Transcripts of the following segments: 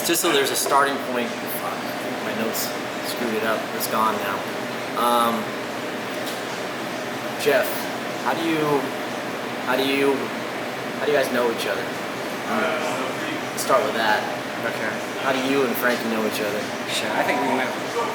just so there's a starting point. Fuck, my notes screwed it up. It's gone now. Jeff, how do you guys know each other? Let's start with that. Okay. How do you and Frankie know each other? Shit, I think we went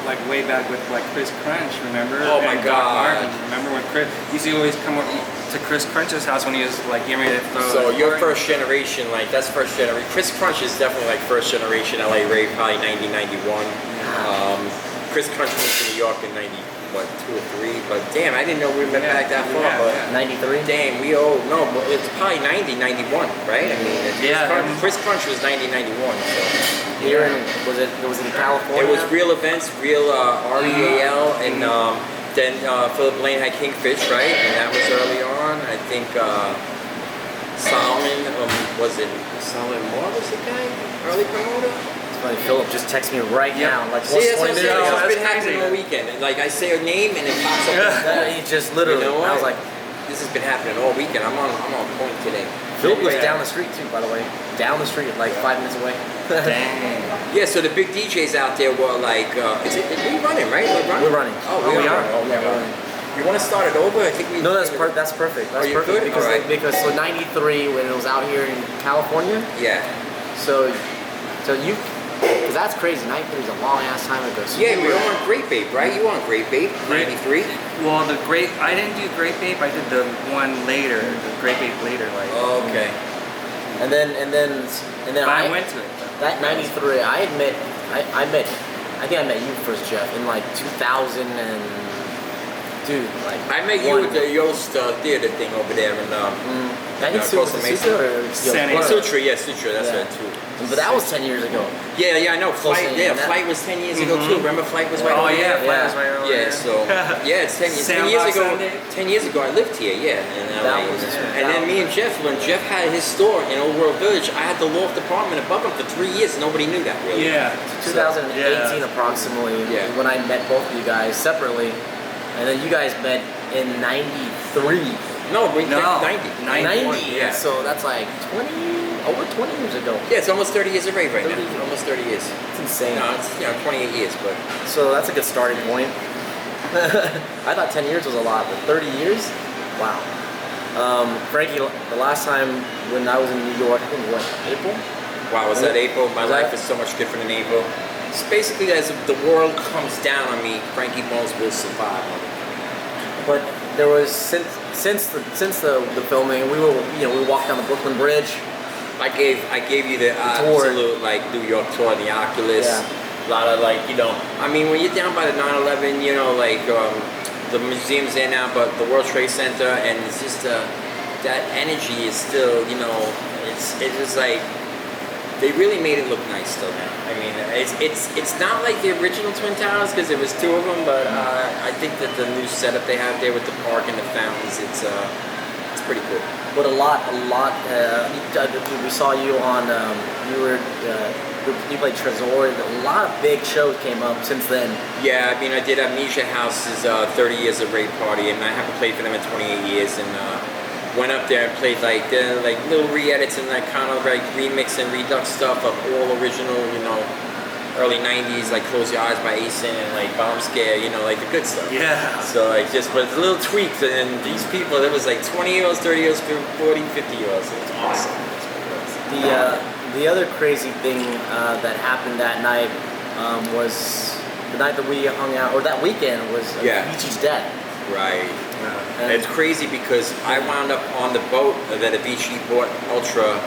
like way back with like Chris Crunch, remember? Oh my And God. Remember when Chris used to always come over to Chris Crunch's house when he was like getting ready to throw. So you're first generation, like that's first generation. Chris Crunch is definitely like first generation LA rave, probably 90, 91. Chris Crunch moved to New York in 90, what, 2 or 3? But damn, I didn't know we went back that far. But 93? damn, no, it's probably 90, 91, right? I mean, Chris Crunch was 90, 91. So. Here in, was it in California? It was Real Events, Real REAL, and then Philip Blaine had Kingfish, right? And that was early on. I think Solomon, was it Solomon Moore was the guy? Early promoter? Funny, Philip just texted me right now, like See, that's what I'm saying. ago. It's been happening all weekend. And like I say a name and it pops up. He just literally, You know what? I was like, this has been happening all weekend. I'm on point today. Philip was down the street too, by the way. Down the street, like 5 minutes away. Dang. Yeah, so the big DJs out there were like, we're running, right? We're running. Oh, we are. Oh, yeah, we're running. You want to start it over? I think we. No, that's perfect. That's perfect. you good? Because so '93 when it was out here in California. Yeah. So you, because that's crazy. '93 is a long ass time ago. So Yeah, we were on Great Babe, right? You were on Great Babe, '93. Well, I didn't do Great Babe. I did the one later, the Great Babe later, like. Oh, okay. And then I went to it. That '93, I think I met you first, Jeff, in like 2000 and. Dude, like I met you at the Yost Theater thing over there in I think Sutra or Sutra, yeah, Sutra, that's right too. But that was 10 years ago. Yeah, I know. Flight, Flight was 10 years ago too. Remember Flight was right over there? Flight was right over there. Yeah, so yeah, it's 10 years. 10 years ago. 10 years ago, I lived here. Yeah, and then me and Jeff, when Jeff had his store in Old World Village, I had the loft apartment above him for 3 years. Nobody knew that really. Yeah. 2018 approximately. Yeah. When I met both of you guys separately, and then you guys met in '93. No, we met 90. 90. Yeah. So that's like over 20 years ago. Yeah, it's almost 30 years of rave right now. Almost 30 years. It's insane. No, it's 28 years, but. So that's a good starting point. I thought 10 years was a lot, but 30 years? Wow. Frankie, the last time when I was in New York, I think what, April? Wow, was that April? My life is so much different in April. It's basically as the world comes down on me, Frankie Bones will survive. But there was since the filming, we walked down the Brooklyn Bridge. I gave you the absolute like New York tour, the Oculus. Yeah. A lot of like, I mean, when you're down by the 9/11, like the museum's there now, but the World Trade Center, and it's just that energy is still, it's just like they really made it look nice still now. I mean, it's not like the original Twin Towers because there was 2 of them, but I think that the new setup they have there with the park and the fountains, it's pretty cool. But a lot. We saw you on. You played Trezor. A lot of big shows came up since then. Yeah, I mean, I did Amnesia House's 30 years of rave party, and I haven't played for them in 28 years, and went up there and played like little re-edits and like kind of like remix and redux stuff of all original, early 90s, like Close Your Eyes by Asen and like Bomb Scare, like the good stuff. Yeah. So like but it's little tweaks, and these people, there was like 20-year-olds, 30-year-olds, 40, 50-year-olds. It was awesome. The other crazy thing that happened that night was the night that we hung out, or that weekend was Avicii's death. Right. And it's crazy because I wound up on the boat that Avicii bought Ultra,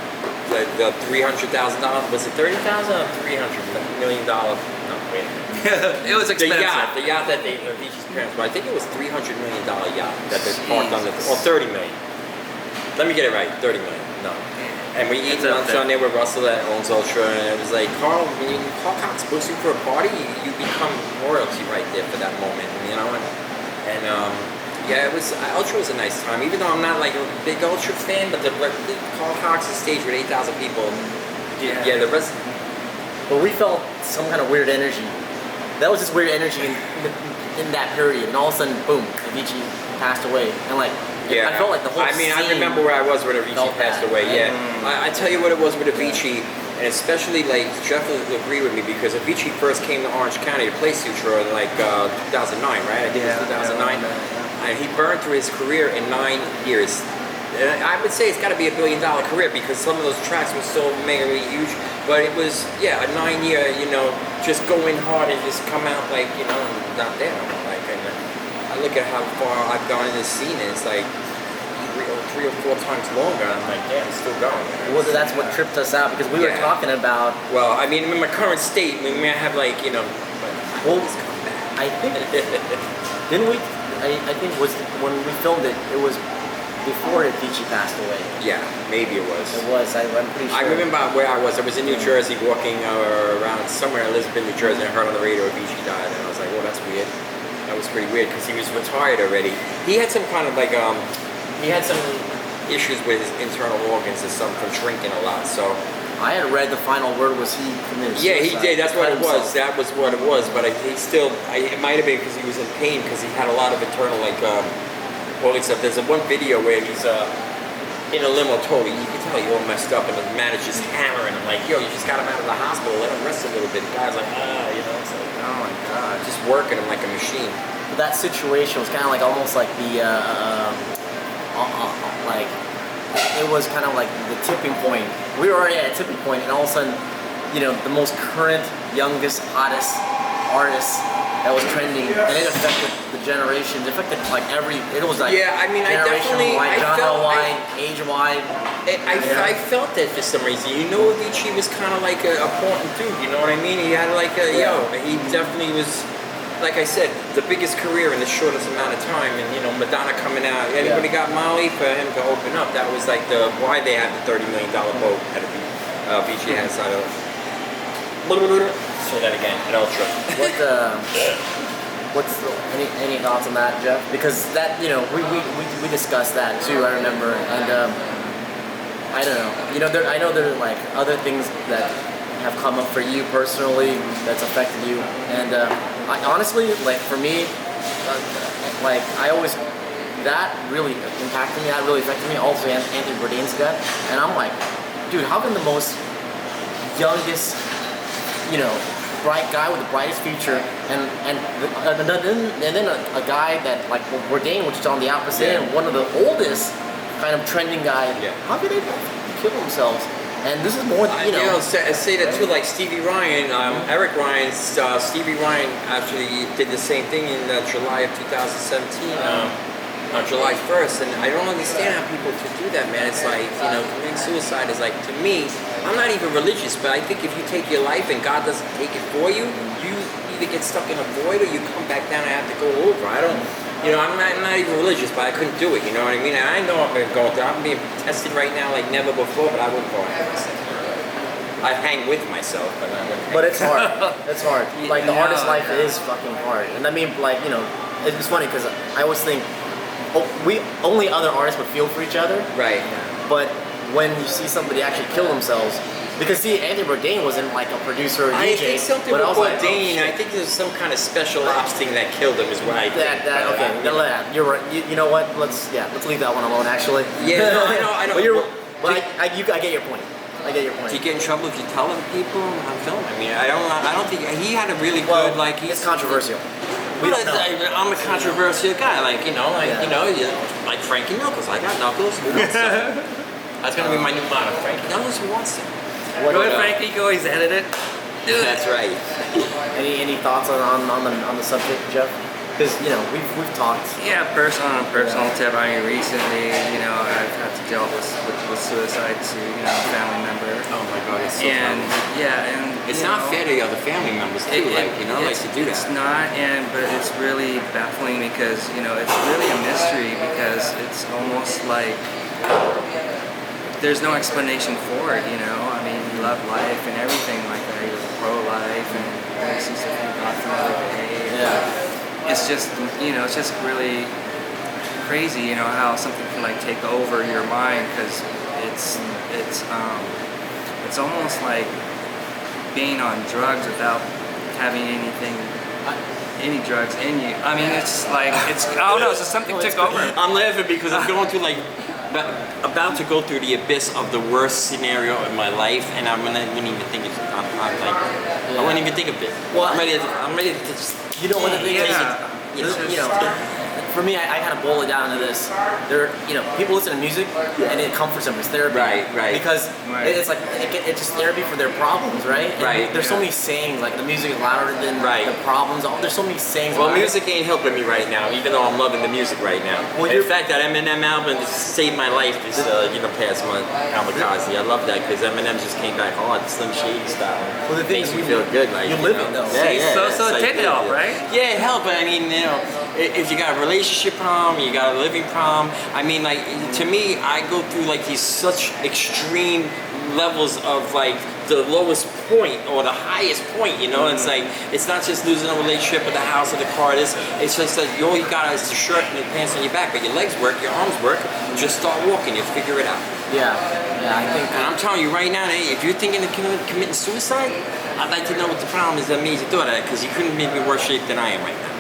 the $300,000. Was it $30,000 or $300 million? No, wait. It was expensive. The yacht that Avicii's parents bought. I think it was $300 million yacht that they parked on the, or $30 million. Let me get it right. $30 million. No. And we eat lunch on there with Russell that owns Ultra, and it was like, Carl, when Carl Cox books you for a party, you become royalty right there for that moment, And yeah, it was Ultra was a nice time. Even though I'm not like a big Ultra fan, but the Carl Cox's stage with 8,000 people. Yeah, the rest. But we felt some kind of weird energy. That was just weird energy in that period, and all of a sudden, boom, Avicii passed away, and like Yeah. I felt like the whole I mean, I scene remember where I was when Avicii felt passed bad, away. right? Yeah. I tell you what it was with Avicii, and especially like Jeff will agree with me because Avicii first came to Orange County to play Sutra in like 2009, right? I think it was 2009. And he burned through his career in 9 years. And I would say it's got to be $1 billion career because some of those tracks were so mega huge. But it was, yeah, a 9-year, you know, just going hard and just come out like, you know, not there. Like, and I look at how far I've gone in this scene and it's like 3 or 4 times longer. I'm like, damn, it's still going. Well, that's what tripped us out because we were talking about. Well, I mean, in my current state, we may have like, you know, but Well, it's come back. I think didn't we? I think was when we filmed it. It was before Avicii passed away. Yeah, maybe it was. It was. I'm pretty sure. I remember where I was. I was in New Jersey walking around somewhere in Elizabeth, New Jersey, and I heard on the radio Avicii died, and I was like, well, that's weird. That was pretty weird because he was retired already. He had some kind of like, he had some issues with his internal organs and something from shrinking a lot, so. I had read the final word was he committed suicide. Yeah, he did. That's what it was. Himself. That was what it was. But he still, it might have been because he was in pain because he had a lot of internal like, well, except there's one video where he's in a limo totally. You can tell he all messed up, and the manager's hammering him like, "Yo, you just got him out of the hospital. Let him rest a little bit." The guy's like, you know, it's like, oh my god, just working him like a machine. But that situation was kind of like almost like the like it was kind of like the tipping point. We were already at a tipping point, and all of a sudden, you know, the most current, youngest, hottest artist that was trending, and it affected the generations. It affected like every. It was like I mean, I definitely, wide, genre-wide, age-wide. I felt that for some reason. You know, Avicii was kind of like a important dude. You know what I mean? He had like a he definitely was. Like I said, the biggest career in the shortest amount of time, and you know, Madonna coming out. Anybody got Molly for him to open up? That was like the why they had the $30 million boat at Avicii had side of. Say that again, at Ultra. What's any thoughts on that, Jeff? Because that, you know, we discussed that too. I remember, and I don't know. You know, I know there are like other things that have come up for you personally that's affected you, and I honestly, like for me, like I always that really impacted me. That really affected me. Also, Anthony Bourdain's death, and I'm like, dude, how can the most youngest, you know, bright guy with the brightest future, and then a guy that like Bourdain, which is on the opposite end, one of the oldest kind of trending guy. How could they kill themselves? And this is more, you know. Say that too, like Stevie Ryan, Eric Ryan's, Stevie Ryan actually did the same thing in July of 2017, on July 1st, and I don't understand how people could do that, man. It's like, you know, committing suicide is like, to me, I'm not even religious, but I think if you take your life and God doesn't take it for you, you either get stuck in a void or you come back down and have to go over. I don't, you know, I'm not even religious, but I couldn't do it, you know what I mean? And I know I'm going through, I'm being tested right now like never before, but I wouldn't go after myself. I'd hang with myself, but I wouldn't. But it's hard. It's hard. Like, the artist life is fucking hard. And I mean, like, you know, it's funny because I always think, only other artists would feel for each other. Right. But when you see somebody actually kill themselves, because see, Anthony Bourdain wasn't like a producer or DJ. I think something but with Bourdain, like, I think there's some kind of special ops thing that killed him is what I think. You're right. You know what? Let's leave that one alone. Actually. Yeah, no, I know. But I get your point. I get your point. Do you get in trouble if you tell other people on film? I mean, I don't think he had a really good like. It's controversial. I'm a controversial guy, like you know, like Frankie Knuckles. I got Knuckles. Who wants some? That's gonna be my new motto. Frankie Knuckles, who wants some? Go ahead, Frankie. Go. He's edited. That's right. Any thoughts on the subject, Jeff? Because you know we've talked. Yeah, on a personal tip. I mean, recently, you know, I've had to deal with suicide to a family member. Oh my God, it's so and it's not fair to the other family members too. Like to do that. It's not, but it's really baffling because it's really a mystery because it's almost like there's no explanation for it. I mean, you love life and everything like that. You're pro-life and you see something God for another day. Yeah. It's just, it's just really crazy, how something can like take over your mind because it's almost like being on drugs without having anything any drugs in you. I mean, it's like, it's, I don't know, it's just something took over. I'm laughing because I'm going through like, about to go through the abyss of the worst scenario in my life, and I wouldn't even think it's, I'm like, I wouldn't even think of it. Well, I'm ready to just, you know what the thing is? Yeah. You know, for me, I kind of boil it down to this. People listen to music and it comforts them. It's therapy. Right. Because it's like, it's just therapy for their problems, right? And right. There's so many sayings, like the music is louder than the problems. There's so many sayings. Well, music ain't helping me right now, even though I'm loving the music right now. Well, in fact, that Eminem album just saved my life this, past month, Kamikaze. I love that because Eminem just came back hard, Slim Shady style. Well, the thing makes is, me feel good. Like, you live it though. So it did help, right? Yeah, it helped, but I mean, if you got a relationship problem, you got a living problem, I mean, like, to me, I go through like these such extreme levels of like the lowest point or the highest point, and it's like, it's not just losing a relationship or the house or the car, it's just like, all you got is the shirt and the pants on your back, but your legs work, your arms work, just start walking, you'll figure it out. Yeah, I think. And I'm telling you right now, if you're thinking of committing suicide, I'd like to know what the problem is that made you thought of that, because you couldn't make me worse shape than I am right now.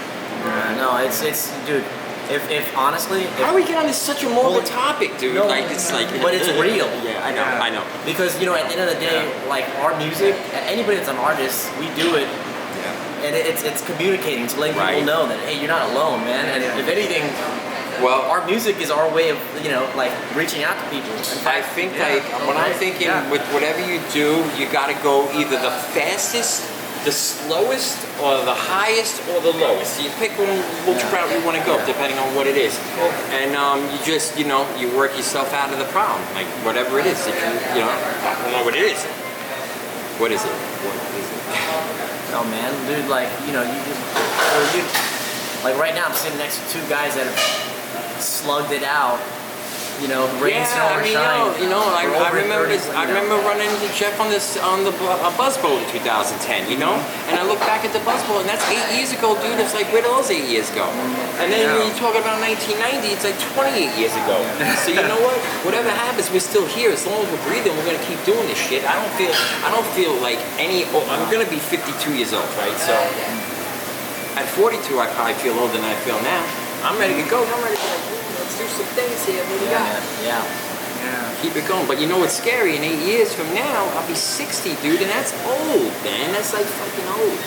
No, it's dude. If honestly, how do we get on this such a morbid topic, dude? No, like it's like, but it's real. Yeah, I know. Because at the end of the day, like our music, anybody that's an artist, we do it, and it's communicating to let people know that hey, you're not alone, man. And if anything, well, our music is our way of like reaching out to people. I think like when I'm thinking with whatever you do, you got to go either the fastest, the slowest, or the highest, or the lowest. So you pick which route you want to go, depending on what it is. And you just, you work yourself out of the problem, like whatever it is. If you I don't know what it is. What is it? Oh man, dude, like, like right now I'm sitting next to two guys that have slugged it out. Rain, snow, or shine. I remember running into Jeff on the buzz boat in 2010, and I look back at the buzz boat, and that's 8 years ago, dude. It's like, where did those 8 years go? And then when you talk about 1990, it's like 28 years ago. So you know what? Whatever happens, we're still here. As long as we're breathing, we're gonna keep doing this shit. I don't feel like I'm gonna be 52 years old, right? So at 42, I probably feel older than I feel now. I'm ready to go. I'm ready to let's do some things here. What do you got? Yeah. Keep it going. But you know what's scary? In 8 years from now, I'll be 60, dude, and that's old, man. That's like fucking old.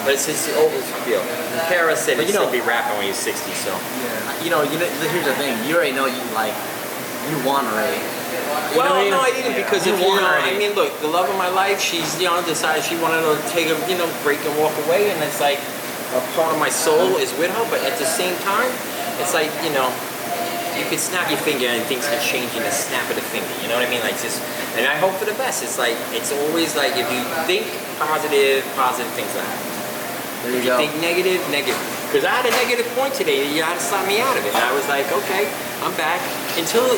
But it's the oldest you feel. Kara said you'll still be rapping when you're 60, so. Yeah. Here's the thing. You already know you want already. Well, no, I didn't, because I mean, look, the love of my life, she's, decided she wanted to take a, break and walk away, and it's like a part of my soul is with her, but at the same time, it's like, you can snap your finger and things can change in the snap of the finger, you know what I mean? Like and I hope for the best. It's like, it's always like, if you think positive things will happen. There if you think negative. Because I had a negative point today, you had to slap me out of it. And I was like, okay, I'm back. Until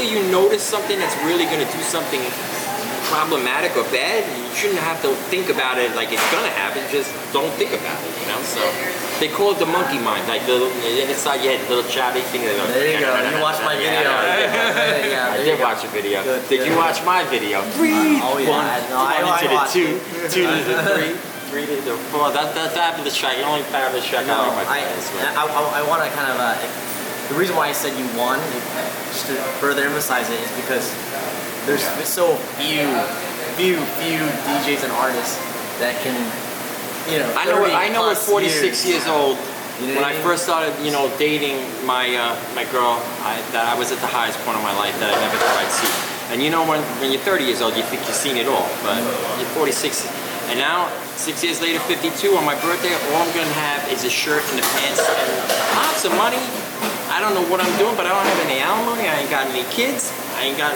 you notice something that's really going to do something problematic or bad, you shouldn't have to think about it like it's gonna happen. Just don't think about it, So they call it the monkey mind, like the inside your head, little chatty thing. There you go. You watched my video. I did watch a video. Did you watch my video? 3, 1, to the 2, 2 to the 3 to the 4. That's fabulous track. The only fabulous track I like my friends. I want to kind of the reason why I said you won, just to further emphasize it, is because there's so few DJs and artists that can, I know at 46 years old, when I first started, dating my girl, that I was at the highest point of my life that I never thought I'd see. And when you're 30 years old, you think you've seen it all, but you're 46. And now, 6 years later, 52, on my birthday, all I'm gonna have is a shirt and the pants and lots of money. I don't know what I'm doing, but I don't have any alimony, I ain't got any kids, I ain't got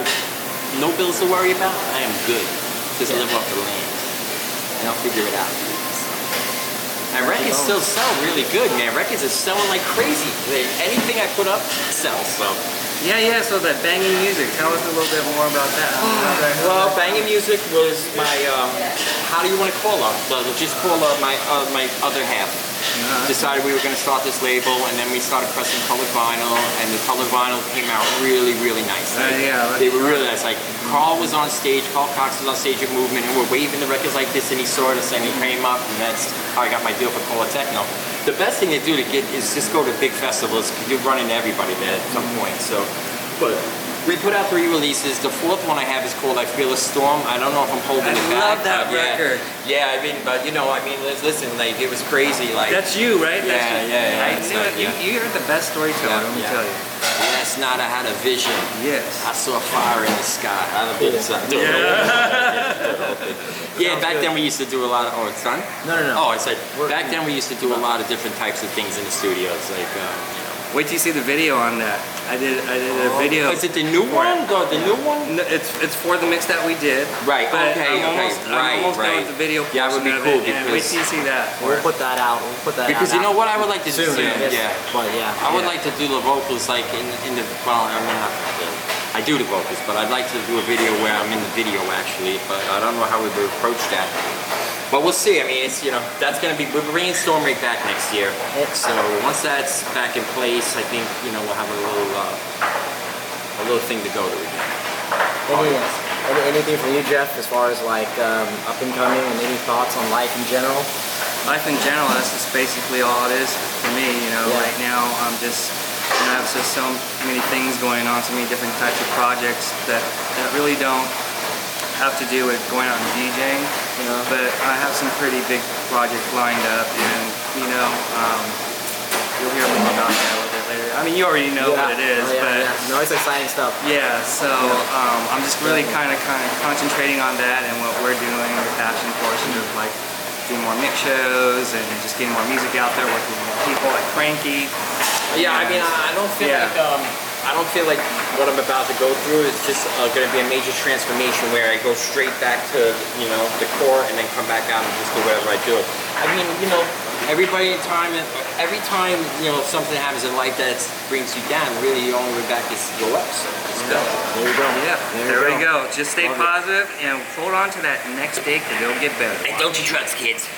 no bills to worry about. I am good. Just live off the land. And I'll figure it out. And records still sell really good, man. Records are selling like crazy. Anything I put up sells, so. Yeah, so that banging music, tell us a little bit more about that. Well, banging music was my, how do you want to call her? Just call her my other half. decided we were going to start this label, and then we started pressing colored vinyl, and the colored vinyl came out really, really nice. Like, they were really nice. Like Carl was on stage, Carl Cox was on stage at Movement, and we're waving the records like this, and he saw us, and he came up, and that's how I got my deal for Color Techno. The best thing to do to get is just go to big festivals. You run into everybody there at some point. So, but we put out 3 releases. The 4th one I have is called I Feel a Storm. I don't know if I'm holding it back. I love that record. Yeah, I mean, but you know, I mean, listen, like it was crazy. Like that's you, right? Yeah. I knew it. You're the best storyteller. Let me tell you. Last night I had a vision. Yes. I saw fire in the sky. I don't think it's Yeah, back then we used to do a lot of. Oh, it's done? No. Oh, I said back then we used to do a lot of different types of things in the studios, like. Wait till you see the video on that. I did a video. Is it the new one? The new one? No, it's for the mix that we did. Right. But I'm almost done with the video. Yeah, it would be cool because wait till you see that. We'll put that out. Because you know what I would like to do? Yeah. But yeah. I would like to do the vocals like in the. Well, I mean, I do the vocals, but I'd like to do a video where I'm in the video actually. But I don't know how we would approach that. But we'll see. I mean, it's that's gonna be. We're bringing Storm Rig back next year. So once that's back in place, I think we'll have a little thing to go to again. Anything from you, Jeff, as far as like up and coming, and any thoughts on life in general? Life in general, that's just basically all it is for me. Right now I'm just. I have just so many things going on, so many different types of projects that really don't have to do with going out and DJing, but I have some pretty big projects lined up, and you'll hear more about that a little bit later. I mean, you already know what it is, but no, it's exciting stuff. Yeah, so I'm just really kind of concentrating on that and what we're doing, the passion portion of like doing more mix shows and just getting more music out there, working with more people like Frankie. Yeah, I mean, I don't feel like what I'm about to go through is just going to be a major transformation where I go straight back to the core and then come back out and just do whatever I do. I mean, every time something happens in life that brings you down, really the only way back is to go up. So There you go. Yeah, there we go. Just stay positive and hold on to that next day because it'll get better. And don't you trust kids.